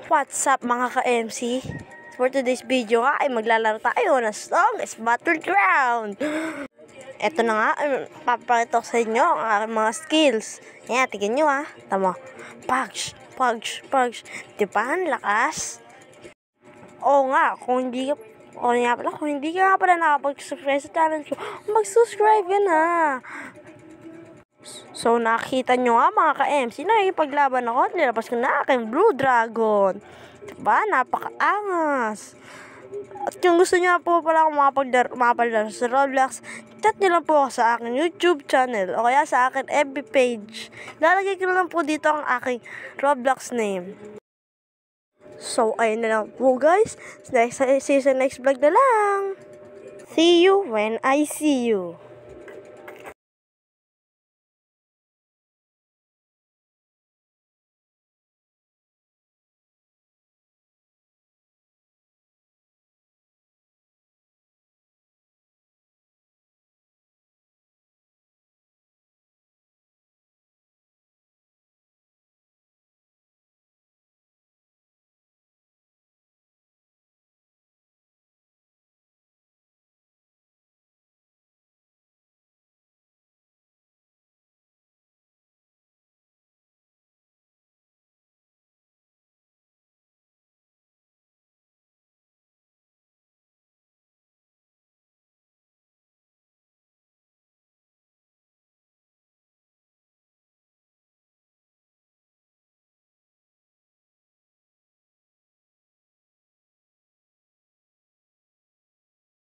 What's up mga ka-MC? For today's video nga ay maglalaro tayo ng Strongest Battleground. Ito na nga, papakita ko sa inyo ang aking mga skills. Ayan, tignan nyo ha. Tama. Pugs. Diba ang lakas? Oo nga, kung hindi ka nga pala nakapag-subscribe sa channel ko, mag-subscribe ka na. So, nakita nyo nga mga ka-MC, nakikipaglaban ako at nilabas ko na aking Blue Dragon. Diba? Napakaangas. At kung gusto nyo po pala akong mapagdaro sa Roblox, chat nyo lang po ako sa aking YouTube channel o kaya sa aking FB page. Lalagay ko na lang po dito ang aking Roblox name. So, ayun na lang po guys. See you sa next vlog na lang. See you when I see you.